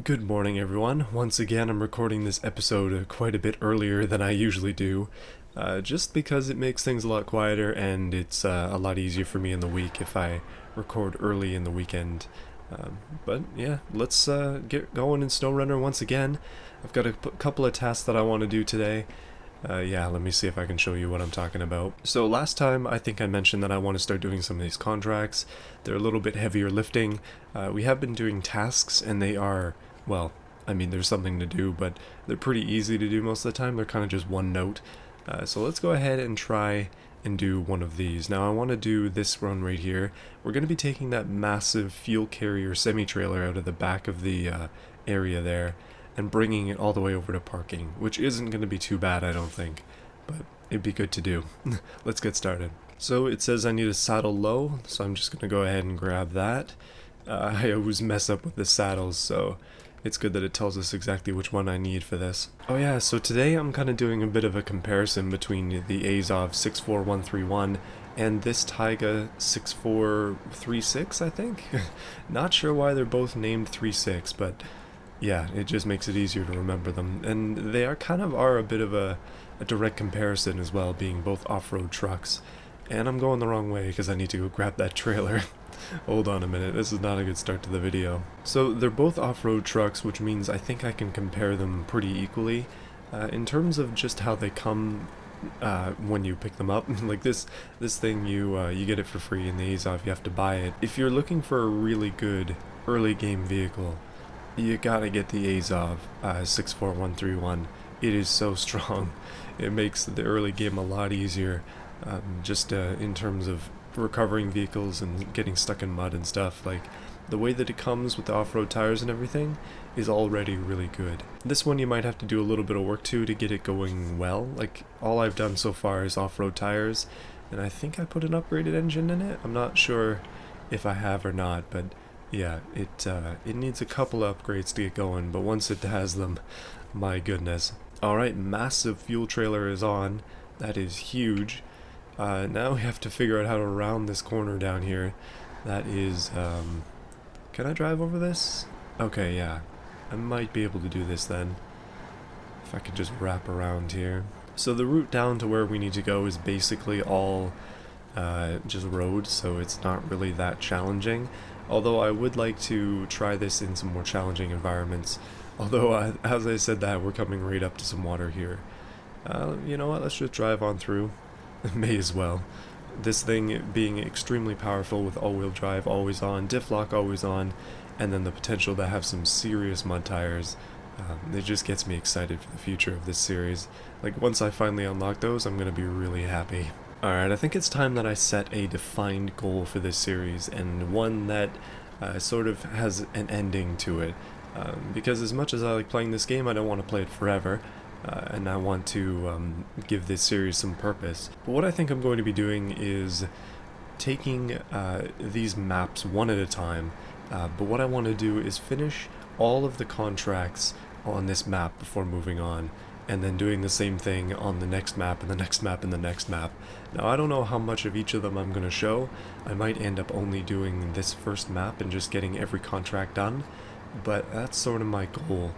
Good morning, everyone. Once again, I'm recording this episode quite a bit earlier than I usually do, just because it makes things a lot quieter and it's a lot easier for me in the week if I record early in the weekend. But yeah, let's get going in SnowRunner once again. I've got a couple of tasks that I want to do today. Yeah, let me see if I can show you what I'm talking about. So last time, I think I mentioned that I want to start doing some of these contracts. They're a little bit heavier lifting. We have been doing tasks, and they are, well, I mean, there's something to do, but they're pretty easy to do most of the time. They're kind of just one note. So let's go ahead and try and do one of these. Now I want to do this run right here. We're going to be taking that massive fuel carrier semi-trailer out of the back of the area there and bringing it all the way over to parking, which isn't going to be too bad, I don't think, but it'd be good to do. Let's get started. So it says I need a saddle low, so I'm just going to go ahead and grab that. I always mess up with the saddles, so it's good that it tells us exactly which one I need for this. Oh yeah, so today I'm kind of doing a bit of a comparison between the Azov 64131 and this Tayga 6436, I think? Not sure why they're both named 36, but yeah, it just makes it easier to remember them. And they are a bit of a direct comparison as well, being both off-road trucks. And I'm going the wrong way because I need to go grab that trailer. Hold on a minute, this is not a good start to the video. So they're both off-road trucks, which means I think I can compare them pretty equally. In terms of just how they come when you pick them up, like this thing, you get it for free in the Azov, you have to buy it. If you're looking for a really good early game vehicle, you gotta get the Azov 64131. It is so strong. It makes the early game a lot easier, in terms of recovering vehicles and getting stuck in mud and stuff. Like, the way that it comes with the off-road tires and everything is already really good. This one you might have to do a little bit of work to get it going well. Like, all I've done so far is off-road tires, and I think I put an upgraded engine in it. I'm not sure if I have or not, but yeah, it needs a couple of upgrades to get going, but once it has them, my goodness. Alright, massive fuel trailer is on. That is huge. Now we have to figure out how to round this corner down here. That is, can I drive over this? Okay, yeah. I might be able to do this then. If I could just wrap around here. So the route down to where we need to go is basically all just road, so it's not really that challenging. Although I would like to try this in some more challenging environments. Although, as I said that, we're coming right up to some water here. You know what, let's just drive on through. May as well. This thing being extremely powerful with all-wheel drive always on, diff lock always on, and then the potential to have some serious mud tires. It just gets me excited for the future of this series. Like, once I finally unlock those, I'm going to be really happy. Alright, I think it's time that I set a defined goal for this series, and one that sort of has an ending to it. Because as much as I like playing this game, I don't want to play it forever, and I want to give this series some purpose. But what I think I'm going to be doing is taking these maps one at a time, but what I want to do is finish all of the contracts on this map before moving on, and then doing the same thing on the next map and the next map and the next map. Now I don't know how much of each of them I'm going to show. I might end up only doing this first map and just getting every contract done, but that's sort of my goal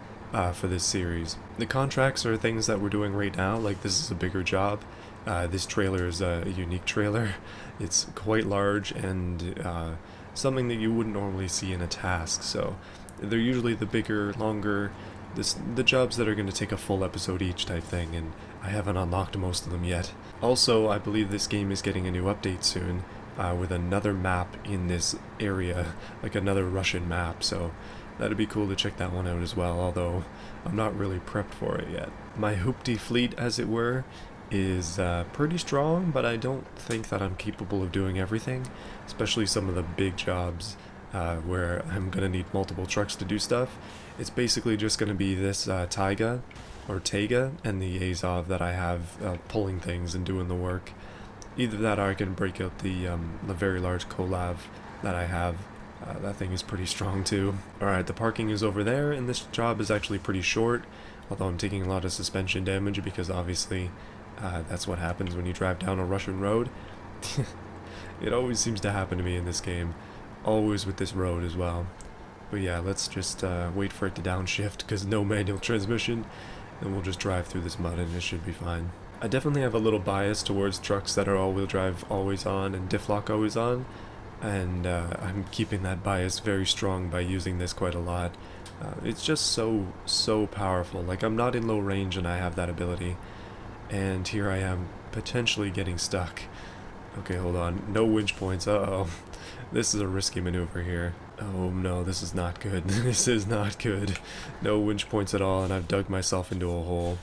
for this series. The contracts are things that we're doing right now, like this is a bigger job. This trailer is a unique trailer. It's quite large and something that you wouldn't normally see in a task, so they're usually the bigger, longer, the jobs that are going to take a full episode each type thing, and I haven't unlocked most of them yet. Also, I believe this game is getting a new update soon, with another map in this area, like another Russian map, so that'd be cool to check that one out as well, although I'm not really prepped for it yet. My hoopty fleet, as it were, is pretty strong, but I don't think that I'm capable of doing everything, especially some of the big jobs where I'm going to need multiple trucks to do stuff. It's basically just going to be this Tayga, or Tayga, and the Azov that I have pulling things and doing the work. Either that or I can break out the very large Kolav that I have. That thing is pretty strong too. Alright, the parking is over there, and this job is actually pretty short, although I'm taking a lot of suspension damage because obviously that's what happens when you drive down a Russian road. It always seems to happen to me in this game. Always with this road as well. But yeah, let's just wait for it to downshift because no manual transmission, and we'll just drive through this mud and it should be fine. I definitely have a little bias towards trucks that are all-wheel drive always on and diff lock always on, and I'm keeping that bias very strong by using this quite a lot. It's just so powerful. Like, I'm not in low range and I have that ability, and here I am potentially getting stuck. Okay, hold on. No winch points. Uh-oh. This is a risky maneuver here. Oh no, this is not good. This is not good. No winch points at all, and I've dug myself into a hole.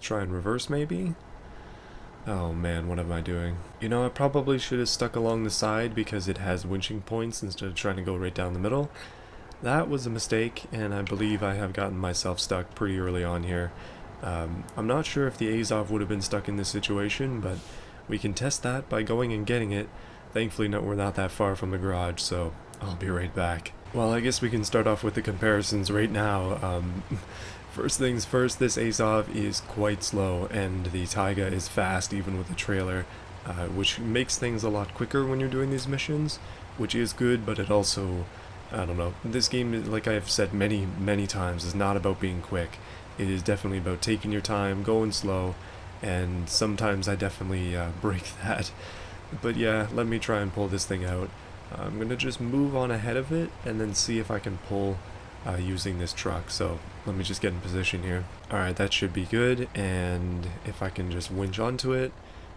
Try and reverse, maybe? Oh man, what am I doing? You know, I probably should have stuck along the side because it has winching points instead of trying to go right down the middle. That was a mistake, and I believe I have gotten myself stuck pretty early on here. I'm not sure if the Azov would have been stuck in this situation, but we can test that by going and getting it. Thankfully, we're not that far from the garage, so I'll be right back. Well, I guess we can start off with the comparisons right now. First things first, this Azov is quite slow, and the Tayga is fast even with a trailer, which makes things a lot quicker when you're doing these missions, which is good, but it also, I don't know, this game, like I've said many times, is not about being quick. It is definitely about taking your time, going slow, and sometimes I definitely break that. But yeah, let me try and pull this thing out. I'm gonna just move on ahead of it and then see if I can pull using this truck. So let me just get in position here. Alright, that should be good, and if I can just winch onto it,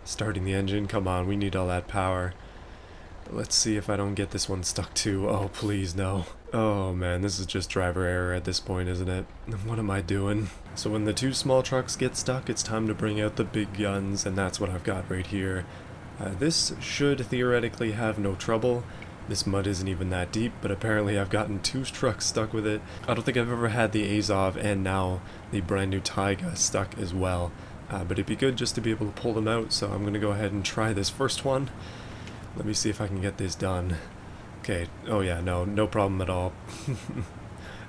starting the engine, come on, we need all that power. Let's see if I don't get this one stuck too. Oh, please, no. Oh man, this is just driver error at this point, isn't it? What am I doing? So when the two small trucks get stuck, it's time to bring out the big guns, and that's what I've got right here. This should theoretically have no trouble. This mud isn't even that deep, but apparently I've gotten two trucks stuck with it. I don't think I've ever had the Azov and now the brand new Tayga stuck as well. But it'd be good just to be able to pull them out, so I'm going to go ahead and try this first one. Let me see if I can get this done. Okay, oh yeah, no problem at all.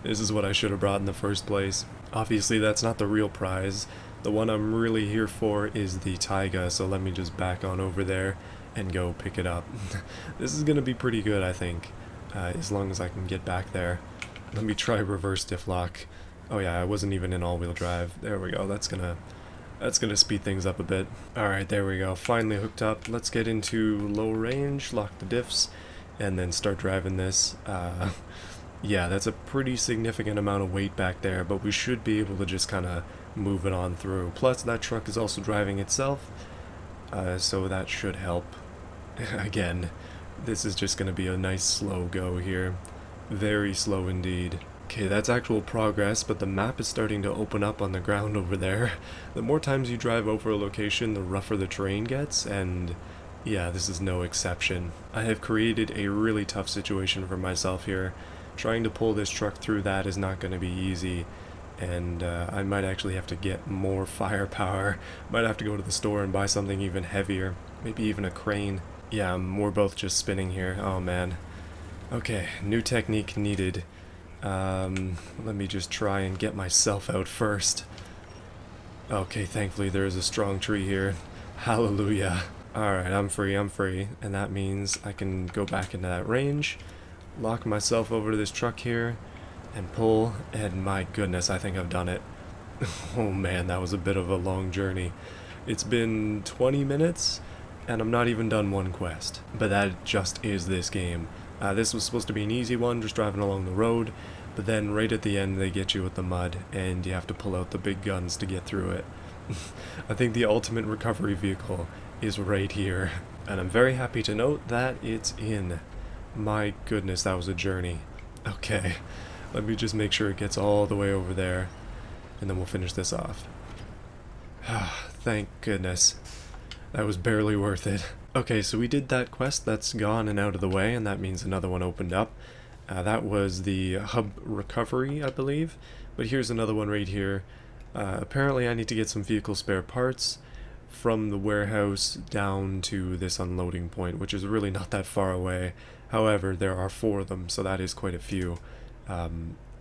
This is what I should have brought in the first place. Obviously that's not the real prize. The one I'm really here for is the Tayga, so let me just back on over there and go pick it up. This is going to be pretty good, I think, as long as I can get back there. Let me try reverse diff lock. Oh yeah, I wasn't even in all-wheel drive. There we go, that's gonna speed things up a bit. Alright, there we go, finally hooked up. Let's get into low range, lock the diffs, and then start driving this. Yeah, that's a pretty significant amount of weight back there, but we should be able to just kind of move it on through. Plus, that truck is also driving itself, so that should help. Again, this is just going to be a nice slow go here. Very slow indeed. Okay, that's actual progress, but the map is starting to open up on the ground over there. The more times you drive over a location, the rougher the terrain gets, and yeah, this is no exception. I have created a really tough situation for myself here. Trying to pull this truck through that is not going to be easy, and I might actually have to get more firepower. Might have to go to the store and buy something even heavier, maybe even a crane. Yeah, we're both just spinning here. Oh man. Okay, new technique needed. Let me just try and get myself out first. Okay, thankfully there is a strong tree here. Hallelujah. Alright, I'm free, and that means I can go back into that range, lock myself over to this truck here, and pull, and my goodness, I think I've done it. Oh man, that was a bit of a long journey. It's been 20 minutes, and I'm not even done one quest. But that just is this game. This was supposed to be an easy one, just driving along the road, but then right at the end they get you with the mud, and you have to pull out the big guns to get through it. I think the ultimate recovery vehicle is right here, and I'm very happy to note that it's in. My goodness, that was a journey. Okay, let me just make sure it gets all the way over there, and then we'll finish this off. Thank goodness. That was barely worth it. Okay, so we did that quest, that's gone and out of the way, and that means another one opened up. That was the hub recovery, I believe, but here's another one right here. Apparently I need to get some vehicle spare parts from the warehouse down to this unloading point, which is really not that far away. However, there are 4 of them, so that is quite a few.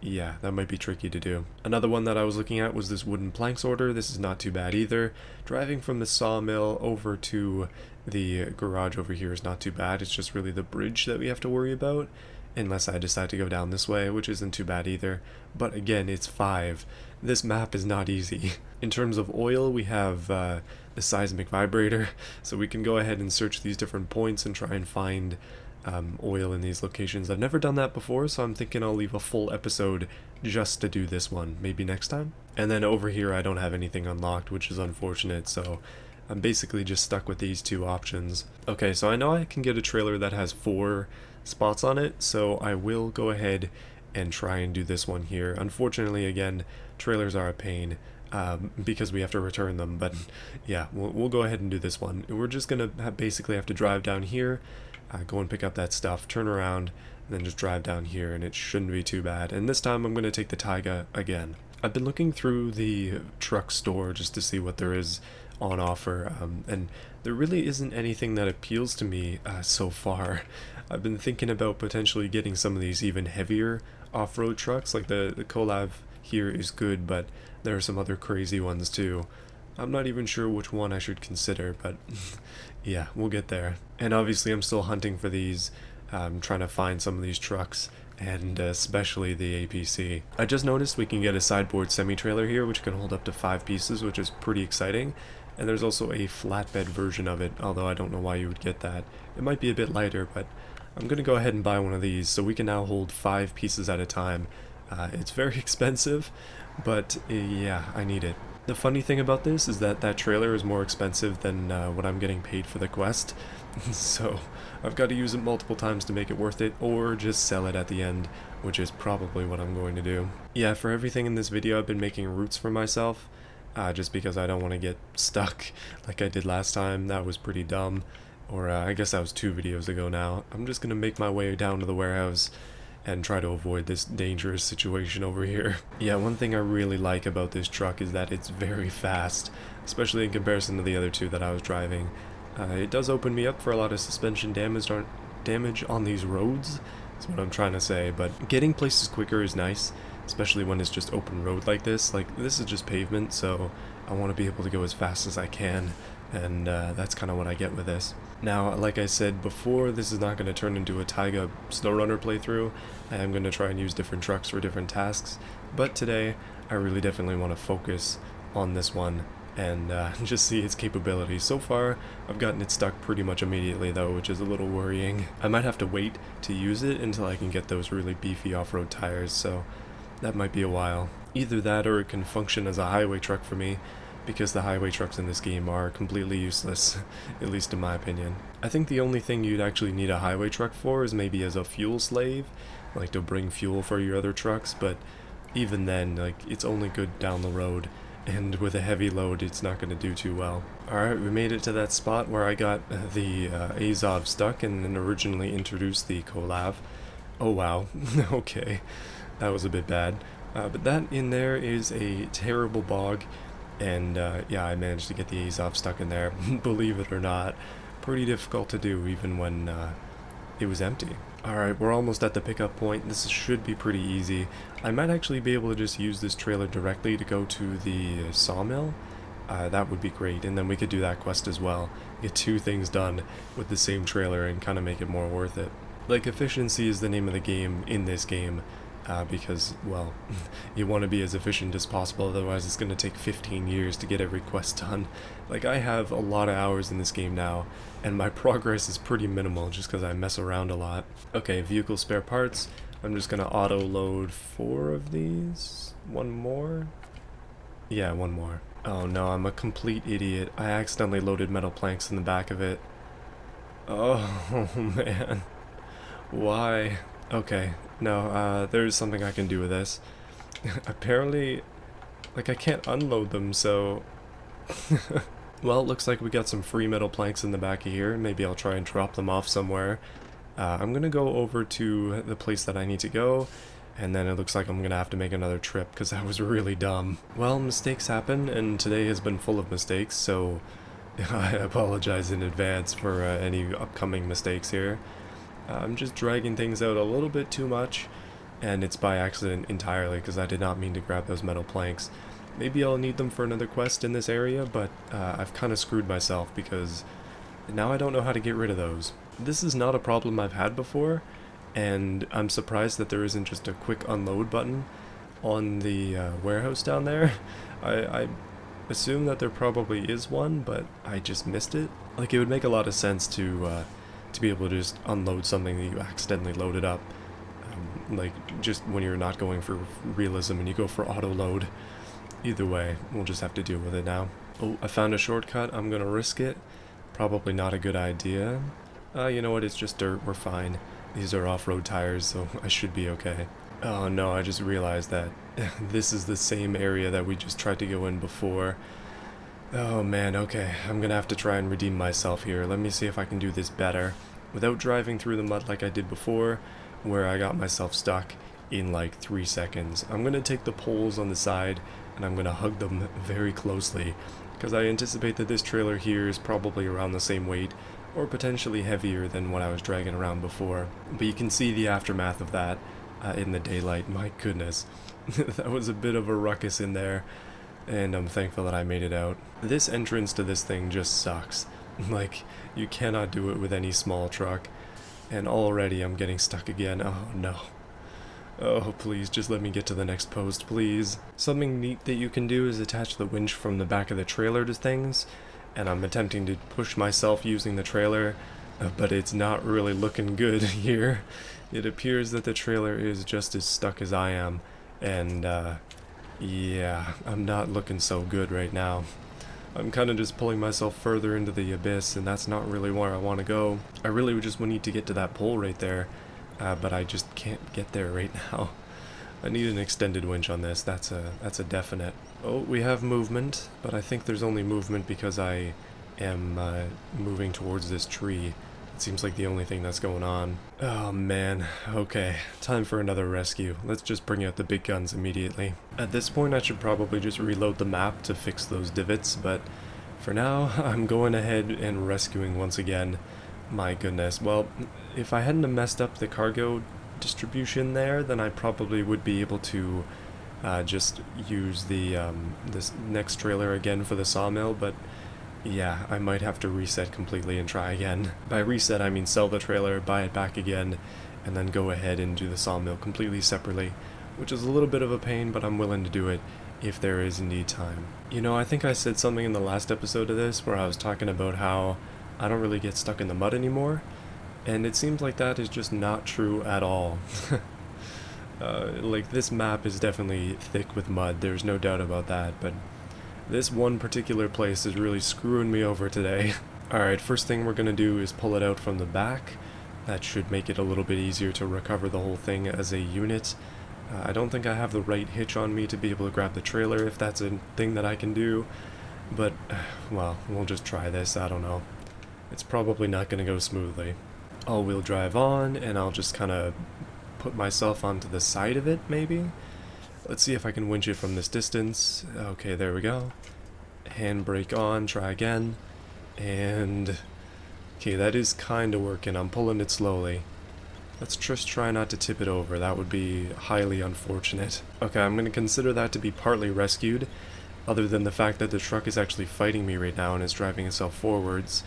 Yeah, that might be tricky to do. Another one that I was looking at was this wooden planks order. This is not too bad either. Driving from the sawmill over to the garage over here is not too bad. It's just really the bridge that we have to worry about. unless I decide to go down this way, which isn't too bad either. But again, it's 5. This map is not easy. In terms of oil, we have the seismic vibrator, so we can go ahead and search these different points and try and find oil in these locations. I've never done that before, so I'm thinking I'll leave a full episode just to do this one, maybe next time. And then over here I don't have anything unlocked, which is unfortunate, so I'm basically just stuck with these 2 options. Okay, so I know I can get a trailer that has 4 spots on it, so I will go ahead and try and do this one here. Unfortunately, again, trailers are a pain because we have to return them, but yeah, we'll go ahead and do this one. We're just gonna basically have to drive down here, go and pick up that stuff, turn around, and then just drive down here, and it shouldn't be too bad. And this time I'm gonna take the Tayga again. I've been looking through the truck store just to see what there is on offer, and there really isn't anything that appeals to me so far. I've been thinking about potentially getting some of these even heavier off-road trucks. Like the collab here is good, but there are some other crazy ones too. I'm not even sure which one I should consider, but yeah, we'll get there. And obviously I'm still hunting for these, trying to find some of these trucks, and especially the APC. I just noticed we can get a sideboard semi-trailer here, which can hold up to 5 pieces, which is pretty exciting. And there's also a flatbed version of it, although I don't know why you would get that. It might be a bit lighter, but I'm gonna go ahead and buy one of these, so we can now hold 5 pieces at a time. It's very expensive, but yeah, I need it. The funny thing about this is that that trailer is more expensive than what I'm getting paid for the quest, so I've got to use it multiple times to make it worth it, or just sell it at the end, which is probably what I'm going to do. Yeah, for everything in this video I've been making routes for myself, just because I don't want to get stuck like I did last time. That was pretty dumb, or I guess that was 2 videos ago now. I'm just going to make my way down to the warehouse and try to avoid this dangerous situation over here. Yeah, one thing I really like about this truck is that it's very fast, especially in comparison to the other 2 that I was driving. It does open me up for a lot of suspension damage on these roads, is what I'm trying to say, but getting places quicker is nice, especially when it's just open road like this. Like, this is just pavement, so I want to be able to go as fast as I can, and that's kind of what I get with this. Now, like I said before, this is not going to turn into a Tayga SnowRunner playthrough. I am going to try and use different trucks for different tasks, but today I really definitely want to focus on this one and just see its capabilities. So far, I've gotten it stuck pretty much immediately though, which is a little worrying. I might have to wait to use it until I can get those really beefy off-road tires, so that might be a while. Either that or it can function as a highway truck for me, because the highway trucks in this game are completely useless, at least in my opinion. I think the only thing you'd actually need a highway truck for is maybe as a fuel slave, like to bring fuel for your other trucks, but even then, like, it's only good down the road, and with a heavy load it's not going to do too well. Alright, we made it to that spot where I got the Azov stuck and then originally introduced the collab. Oh wow, okay, that was a bit bad. But that in there is a terrible bog, and yeah, I managed to get the Azov stuck in there. Believe it or not, pretty difficult to do even when it was empty. Alright, we're almost at the pickup point. This should be pretty easy. I might actually be able to just use this trailer directly to go to the sawmill. That would be great, and then we could do that quest as well. Get 2 things done with the same trailer and kind of make it more worth it. Like, efficiency is the name of the game in this game, because, well, you want to be as efficient as possible, otherwise it's going to take 15 years to get every quest done. Like, I have a lot of hours in this game now, and my progress is pretty minimal just because I mess around a lot. Okay, vehicle spare parts. I'm just going to auto-load 4 of these. 1 more? Yeah, 1 more. Oh no, I'm a complete idiot. I accidentally loaded metal planks in the back of it. Oh man. Why? Okay, no, there's something I can do with this. Apparently, like, I can't unload them, so... Well, it looks like we got some free metal planks in the back of here. Maybe I'll try and drop them off somewhere. I'm gonna go over to the place that I need to go, and then it looks like I'm gonna have to make another trip, because that was really dumb. Well, mistakes happen, and today has been full of mistakes, so I apologize in advance for any upcoming mistakes here. I'm just dragging things out a little bit too much, and it's by accident entirely, because I did not mean to grab those metal planks. Maybe I'll need them for another quest in this area, but I've kind of screwed myself, because now I don't know how to get rid of those. This is not a problem I've had before, and I'm surprised that there isn't just a quick unload button on the warehouse down there. I assume that there probably is one, but I just missed it. Like, it would make a lot of sense to be able to just unload something that you accidentally loaded up. Like, just when you're not going for realism and you go for auto load. Either way, we'll just have to deal with it now. Oh, I found a shortcut. I'm gonna risk it. Probably not a good idea. You know what? It's just dirt. We're fine. These are off-road tires, so I should be okay. Oh no, I just realized that this is the same area that we just tried to go in before. Oh man, okay. I'm gonna have to try and redeem myself here. Let me see if I can do this better. Without driving through the mud like I did before, where I got myself stuck in like 3 seconds. I'm gonna take the poles on the side and I'm gonna hug them very closely, because I anticipate that this trailer here is probably around the same weight, or potentially heavier than what I was dragging around before. But you can see the aftermath of that in the daylight. My goodness. That was a bit of a ruckus in there, and I'm thankful that I made it out. This entrance to this thing just sucks. Like, you cannot do it with any small truck, and already I'm getting stuck again. Oh no. Oh, please, just let me get to the next post, please. Something neat that you can do is attach the winch from the back of the trailer to things, and I'm attempting to push myself using the trailer, but it's not really looking good here. It appears that the trailer is just as stuck as I am, and yeah, I'm not looking so good right now. I'm kind of just pulling myself further into the abyss, and that's not really where I want to go. I really just need to get to that pole right there, but I just can't get there right now. I need an extended winch on this, that's a definite. Oh, we have movement, but I think there's only movement because I am moving towards this tree. It seems like the only thing that's going on. Oh man, okay, time for another rescue. Let's just bring out the big guns immediately. At this point I should probably just reload the map to fix those divots, but for now I'm going ahead and rescuing once again. My goodness, well, if I hadn't have messed up the cargo distribution there, then I probably would be able to just use the this next trailer again for the sawmill, but yeah, I might have to reset completely and try again. By reset, I mean sell the trailer, buy it back again, and then go ahead and do the sawmill completely separately, which is a little bit of a pain, but I'm willing to do it if there is indeed time. You know, I think I said something in the last episode of this where I was talking about how I don't really get stuck in the mud anymore, and it seems like that is just not true at all. Like, this map is definitely thick with mud, there's no doubt about that, but this one particular place is really screwing me over today. Alright, first thing we're gonna do is pull it out from the back. That should make it a little bit easier to recover the whole thing as a unit. I don't think I have the right hitch on me to be able to grab the trailer, if that's a thing that I can do. But, well, we'll just try this, I don't know. It's probably not gonna go smoothly. All-wheel drive on, and I'll just kinda put myself onto the side of it, maybe? Let's see if I can winch it from this distance. Okay, there we go. Handbrake on, try again. And okay, that is kinda working. I'm pulling it slowly. Let's just try not to tip it over. That would be highly unfortunate. Okay, I'm gonna consider that to be partly rescued, other than the fact that the truck is actually fighting me right now and is driving itself forwards.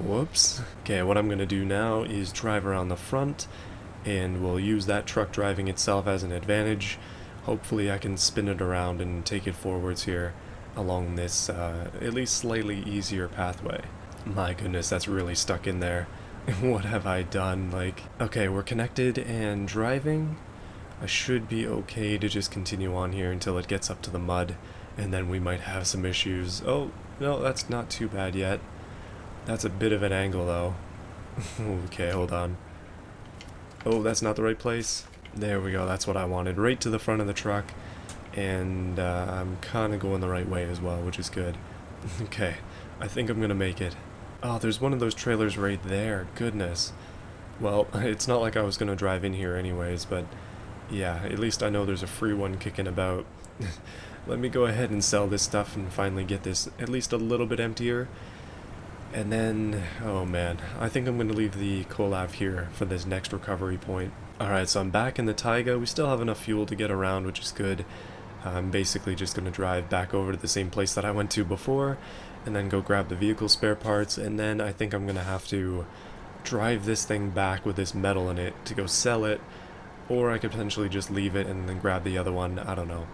Whoops. Okay, what I'm gonna do now is drive around the front, and we'll use that truck driving itself as an advantage. Hopefully I can spin it around and take it forwards here along this at least slightly easier pathway. My goodness, that's really stuck in there. What have I done? Like, okay, we're connected and driving. I should be okay to just continue on here until it gets up to the mud, and then we might have some issues. Oh, no, that's not too bad yet. That's a bit of an angle though. Okay, hold on. Oh, that's not the right place. There we go, that's what I wanted. Right to the front of the truck. And I'm kind of going the right way as well, which is good. Okay, I think I'm going to make it. Oh, there's one of those trailers right there. Goodness. Well, it's not like I was going to drive in here anyways, but yeah, at least I know there's a free one kicking about. Let me go ahead and sell this stuff and finally get this at least a little bit emptier. And then, oh man, I think I'm going to leave the Colab here for this next recovery point. Alright, so I'm back in the Tayga. We still have enough fuel to get around, which is good. I'm basically just going to drive back over to the same place that I went to before, and then go grab the vehicle spare parts, and then I think I'm going to have to drive this thing back with this metal in it to go sell it, or I could potentially just leave it and then grab the other one. I don't know.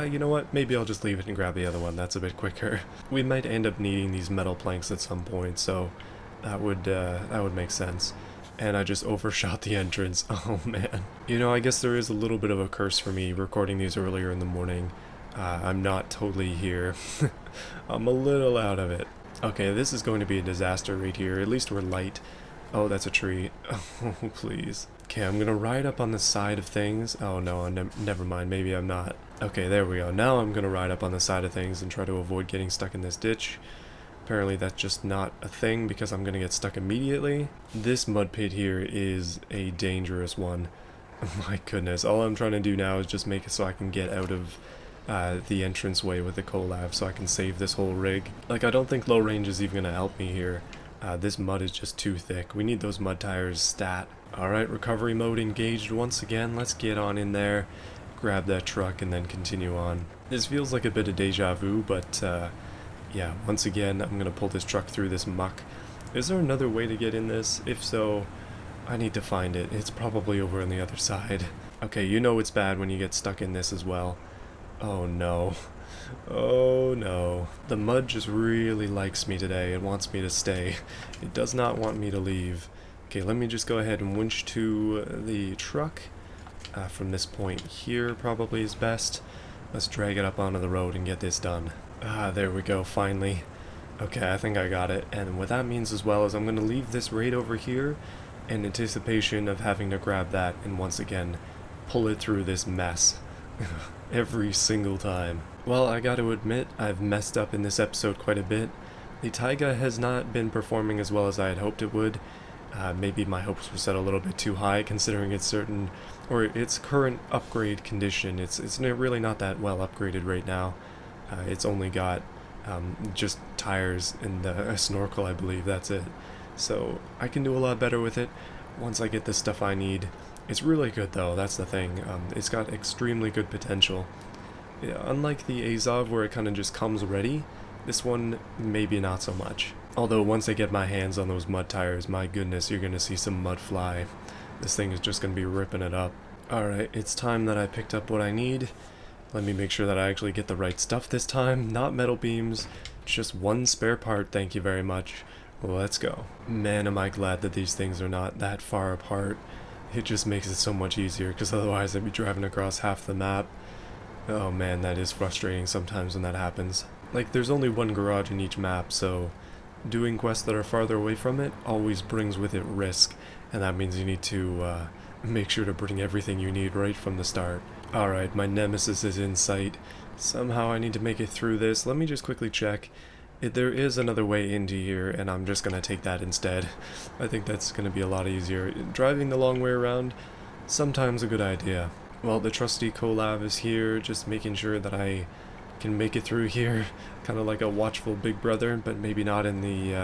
You know what? Maybe I'll just leave it and grab the other one. That's a bit quicker. We might end up needing these metal planks at some point, so that would make sense. And I just overshot the entrance. Oh man. You know, I guess there is a little bit of a curse for me recording these earlier in the morning. I'm not totally here. I'm a little out of it. Okay, this is going to be a disaster right here. At least we're light. Oh, that's a tree. Oh, please. Okay, I'm gonna ride up on the side of things. Oh no, never mind. Maybe I'm not. Okay, there we go. Now I'm gonna ride up on the side of things and try to avoid getting stuck in this ditch. Apparently that's just not a thing because I'm gonna get stuck immediately. This mud pit here is a dangerous one. My goodness, all I'm trying to do now is just make it so I can get out of the entranceway with the collab so I can save this whole rig. Like, I don't think low range is even gonna help me here. This mud is just too thick. We need those mud tires stat. Alright, recovery mode engaged once again. Let's get on in there, grab that truck, and then continue on. This feels like a bit of deja vu, but yeah, once again, I'm gonna pull this truck through this muck. Is there another way to get in this? If so, I need to find it. It's probably over on the other side. Okay, you know it's bad when you get stuck in this as well. Oh no. Oh no. The mud just really likes me today. It wants me to stay. It does not want me to leave. Okay, let me just go ahead and winch to the truck. From this point here probably is best. Let's drag it up onto the road and get this done. There we go, finally. Okay, I think I got it. And what that means as well is I'm going to leave this right over here in anticipation of having to grab that and once again pull it through this mess. Every single time. Well, I got to admit, I've messed up in this episode quite a bit. The Tayga has not been performing as well as I had hoped it would. Maybe my hopes were set a little bit too high considering its current upgrade condition. It's really not that well upgraded right now. It's only got just tires and a snorkel, I believe, that's it. So I can do a lot better with it once I get the stuff I need. It's really good though, that's the thing. It's got extremely good potential. Yeah, unlike the Azov where it kind of just comes ready, this one maybe not so much. Although once I get my hands on those mud tires, my goodness, you're going to see some mud fly. This thing is just going to be ripping it up. Alright, it's time that I picked up what I need. Let me make sure that I actually get the right stuff this time. Not metal beams, just one spare part, thank you very much. Let's go. Man, am I glad that these things are not that far apart. It just makes it so much easier, because otherwise I'd be driving across half the map. Oh man, that is frustrating sometimes when that happens. Like, there's only one garage in each map, so doing quests that are farther away from it always brings with it risk, and that means you need to make sure to bring everything you need right from the start. Alright, my nemesis is in sight. Somehow I need to make it through this. Let me just quickly check. There is another way into here, and I'm just going to take that instead. I think that's going to be a lot easier. Driving the long way around, sometimes a good idea. Well, the trusty collab is here, just making sure that I can make it through here. Kind of like a watchful big brother, but maybe not in the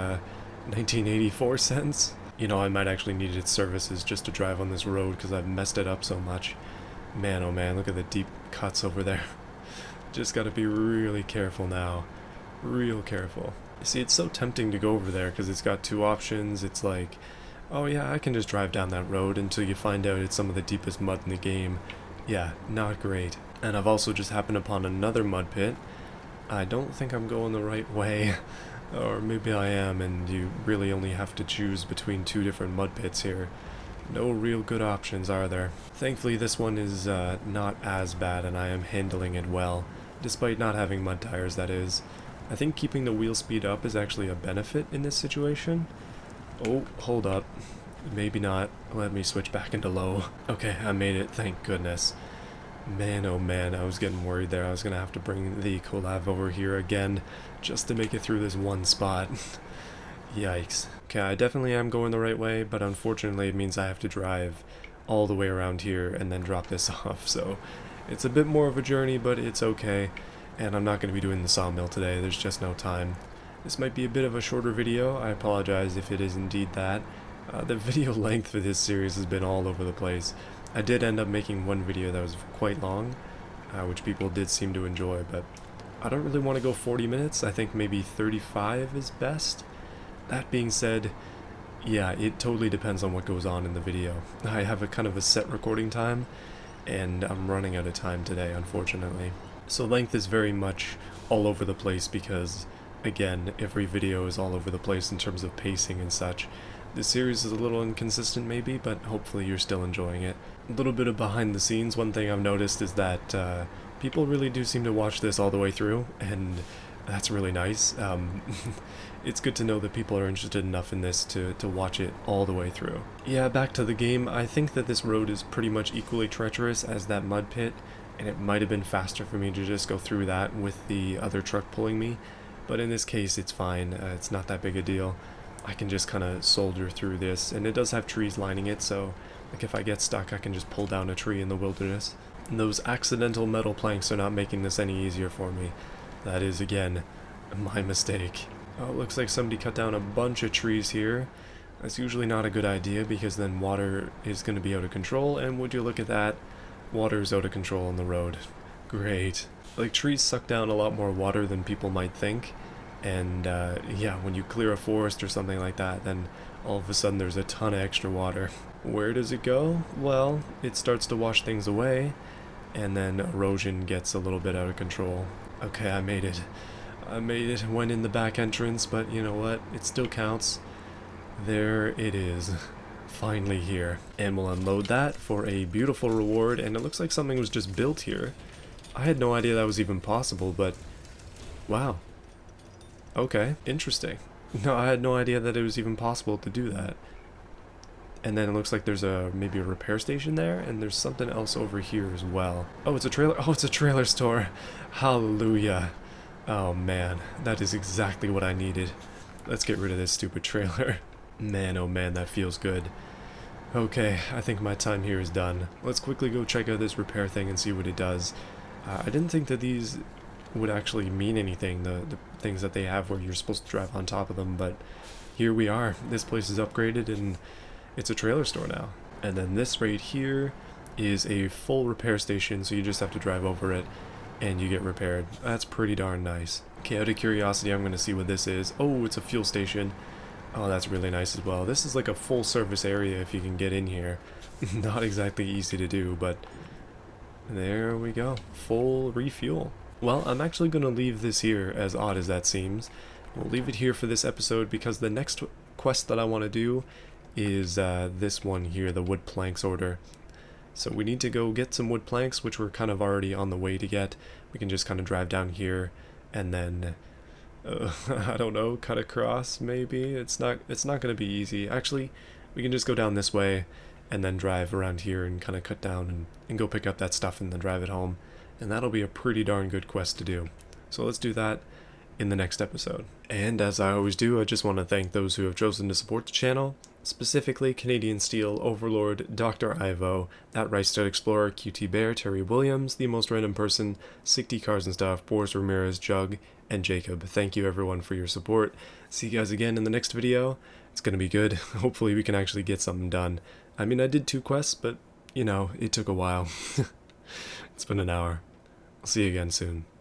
1984 sense. You know, I might actually need its services just to drive on this road because I've messed it up so much. Man, oh man, look at the deep cuts over there. Just gotta be really careful now. Real careful. You see, it's so tempting to go over there because it's got two options. It's like, oh yeah, I can just drive down that road until you find out it's some of the deepest mud in the game. Yeah, not great. And I've also just happened upon another mud pit. I don't think I'm going the right way. Or maybe I am, and you really only have to choose between two different mud pits here. No real good options, are there? Thankfully, this one is not as bad, and I am handling it well. Despite not having mud tires, that is. I think keeping the wheel speed up is actually a benefit in this situation. Oh, hold up. Maybe not. Let me switch back into low. Okay, I made it, thank goodness. Man, oh man, I was getting worried there. I was gonna have to bring the collab over here again just to make it through this one spot. Yikes. Okay, I definitely am going the right way, but unfortunately it means I have to drive all the way around here and then drop this off, so it's a bit more of a journey, but it's okay. And I'm not going to be doing the sawmill today, there's just no time. This might be a bit of a shorter video, I apologize if it is indeed that. The video length for this series has been all over the place. I did end up making one video that was quite long, which people did seem to enjoy, but I don't really want to go 40 minutes, I think maybe 35 is best. That being said, Yeah, it totally depends on what goes on in the video. I have a kind of a set recording time, and I'm running out of time today, unfortunately. So length is very much all over the place because, again, every video is all over the place in terms of pacing and such. This series is a little inconsistent maybe, but hopefully you're still enjoying it. A little bit of behind the scenes, one thing I've noticed is that people really do seem to watch this all the way through, and that's really nice. It's good to know that people are interested enough in this to watch it all the way through. Yeah, back to the game, I think that this road is pretty much equally treacherous as that mud pit, and it might have been faster for me to just go through that with the other truck pulling me, but in this case it's fine, it's not that big a deal. I can just kind of soldier through this, and it does have trees lining it, so like if I get stuck I can just pull down a tree in the wilderness. And those accidental metal planks are not making this any easier for me. That is, again, my mistake. Oh, it looks like somebody cut down a bunch of trees here. That's usually not a good idea because then water is going to be out of control, and would you look at that? Water is out of control on the road. Great. Like, trees suck down a lot more water than people might think, and yeah, when you clear a forest or something like that, then all of a sudden there's a ton of extra water. Where does it go? Well, it starts to wash things away, and then erosion gets a little bit out of control. Okay, I made it. I made it, went in the back entrance, but you know what? It still counts. There it is. Finally here. And we'll unload that for a beautiful reward, and it looks like something was just built here. I had no idea that was even possible, but wow. Okay, interesting. No, I had no idea that it was even possible to do that. And then it looks like there's maybe a repair station there, and there's something else over here as well. Oh, it's a trailer. Oh, it's a trailer store. Hallelujah. Oh man, that is exactly what I needed. Let's get rid of this stupid trailer. Man, oh man, that feels good. Okay, I think my time here is done. Let's quickly go check out this repair thing and see what it does. I didn't think that these would actually mean anything, the things that they have where you're supposed to drive on top of them, but here we are. This place is upgraded and it's a trailer store now. And then this right here is a full repair station, so you just have to drive over it and you get repaired. That's pretty darn nice. Okay, out of curiosity, I'm going to see what this is. Oh, it's a fuel station. Oh, that's really nice as well. This is like a full service area if you can get in here. Not exactly easy to do, but there we go. Full refuel. Well, I'm actually going to leave this here, as odd as that seems. We'll leave it here for this episode because the next quest that I want to do is this one here, the wood planks order. So we need to go get some wood planks, which we're kind of already on the way to get. We can just kind of drive down here and then, I don't know, cut across maybe? It's not going to be easy. Actually, we can just go down this way and then drive around here and kind of cut down and go pick up that stuff and then drive it home. And that'll be a pretty darn good quest to do. So let's do that in the next episode. And as I always do, I just want to thank those who have chosen to support the channel, specifically Canadian Steel, Overlord, Dr. Ivo, That Right Stud Explorer, QT Bear, Terry Williams, The Most Random Person, 60 Cars and Stuff, Boris Ramirez, Jug, and Jacob. Thank you everyone for your support. See you guys again in the next video. It's gonna be good. Hopefully we can actually get something done. I mean, I did 2 quests, but, you know, it took a while. It's been an hour. I'll see you again soon.